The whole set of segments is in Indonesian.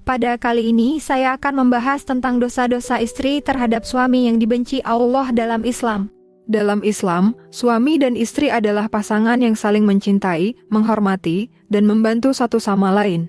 Pada kali ini saya akan membahas tentang dosa-dosa istri terhadap suami yang dibenci Allah dalam Islam. Dalam Islam, suami dan istri adalah pasangan yang saling mencintai, menghormati, dan membantu satu sama lain.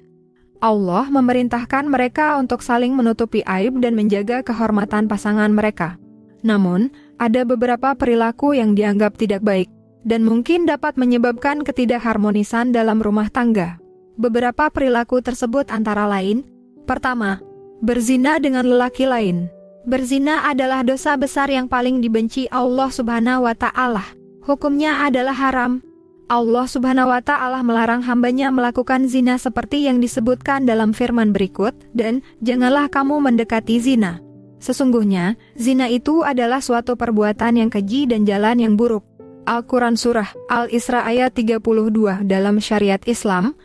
Allah memerintahkan mereka untuk saling menutupi aib dan menjaga kehormatan pasangan mereka. Namun, ada beberapa perilaku yang dianggap tidak baik, dan mungkin dapat menyebabkan ketidakharmonisan dalam rumah tangga. Beberapa perilaku tersebut antara lain: pertama, berzina dengan lelaki lain. Berzina adalah dosa besar yang paling dibenci Allah Subhanahu wa Ta'ala. Hukumnya adalah haram. Allah Subhanahu wa Ta'ala melarang hambanya melakukan zina seperti yang disebutkan dalam firman berikut, dan janganlah kamu mendekati zina. Sesungguhnya, zina itu adalah suatu perbuatan yang keji dan jalan yang buruk. Al-Quran Surah Al-Isra ayat 32 dalam syariat Islam,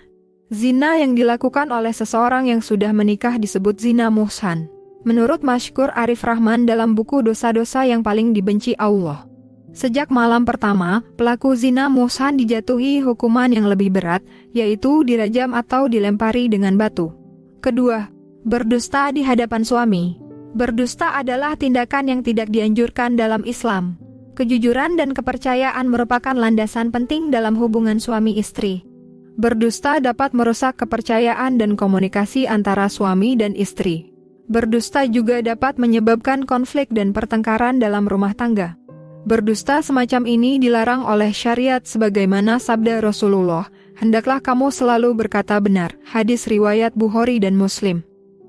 zina yang dilakukan oleh seseorang yang sudah menikah disebut zina muhsan. Menurut Masykur Arif Rahman dalam buku Dosa-dosa yang paling dibenci Allah, sejak malam pertama, pelaku zina muhsan dijatuhi hukuman yang lebih berat, yaitu dirajam atau dilempari dengan batu. Kedua, berdusta di hadapan suami. Berdusta adalah tindakan yang tidak dianjurkan dalam Islam. Kejujuran dan kepercayaan merupakan landasan penting dalam hubungan suami istri. Berdusta dapat merusak kepercayaan dan komunikasi antara suami dan istri. Berdusta juga dapat menyebabkan konflik dan pertengkaran dalam rumah tangga. Berdusta semacam ini dilarang oleh syariat sebagaimana sabda Rasulullah, "Hendaklah kamu selalu berkata benar." Hadis riwayat Bukhari dan Muslim.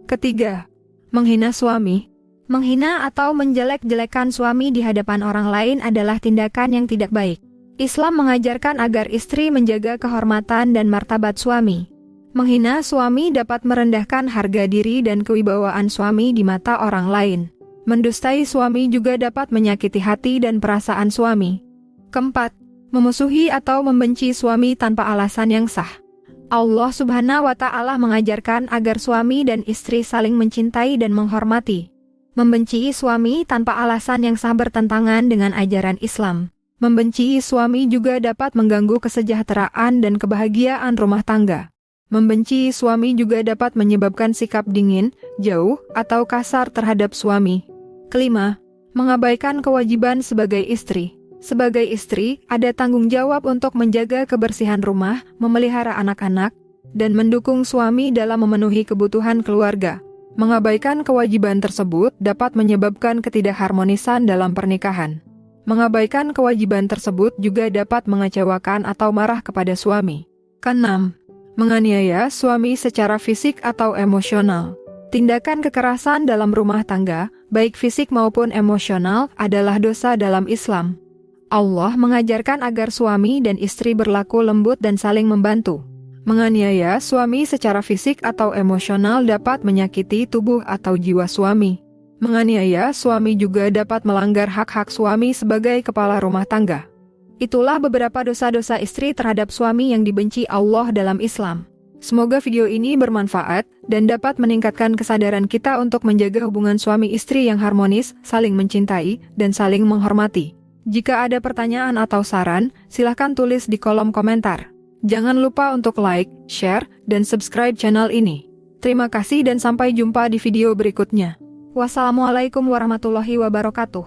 Ketiga, menghina suami. Menghina atau menjelek-jelekan suami di hadapan orang lain adalah tindakan yang tidak baik. Islam mengajarkan agar istri menjaga kehormatan dan martabat suami. Menghina suami dapat merendahkan harga diri dan kewibawaan suami di mata orang lain. Mendustai suami juga dapat menyakiti hati dan perasaan suami. Keempat, memusuhi atau membenci suami tanpa alasan yang sah. Allah Subhanahu wa Ta'ala mengajarkan agar suami dan istri saling mencintai dan menghormati. Membenci suami tanpa alasan yang sah bertentangan dengan ajaran Islam. Membenci suami juga dapat mengganggu kesejahteraan dan kebahagiaan rumah tangga. Membenci suami juga dapat menyebabkan sikap dingin, jauh, atau kasar terhadap suami. Kelima, mengabaikan kewajiban sebagai istri. Sebagai istri, ada tanggung jawab untuk menjaga kebersihan rumah, memelihara anak-anak, dan mendukung suami dalam memenuhi kebutuhan keluarga. Mengabaikan kewajiban tersebut dapat menyebabkan ketidakharmonisan dalam pernikahan. Mengabaikan kewajiban tersebut juga dapat mengecewakan atau marah kepada suami. Keenam, menganiaya suami secara fisik atau emosional. Tindakan kekerasan dalam rumah tangga, baik fisik maupun emosional, adalah dosa dalam Islam. Allah mengajarkan agar suami dan istri berlaku lembut dan saling membantu. Menganiaya suami secara fisik atau emosional dapat menyakiti tubuh atau jiwa suami. Menganiaya suami juga dapat melanggar hak-hak suami sebagai kepala rumah tangga. Itulah beberapa dosa-dosa istri terhadap suami yang dibenci Allah dalam Islam. Semoga video ini bermanfaat dan dapat meningkatkan kesadaran kita untuk menjaga hubungan suami istri yang harmonis, saling mencintai, dan saling menghormati. Jika ada pertanyaan atau saran, silahkan tulis di kolom komentar. Jangan lupa untuk like, share, dan subscribe channel ini. Terima kasih dan sampai jumpa di video berikutnya. Wassalamualaikum warahmatullahi wabarakatuh.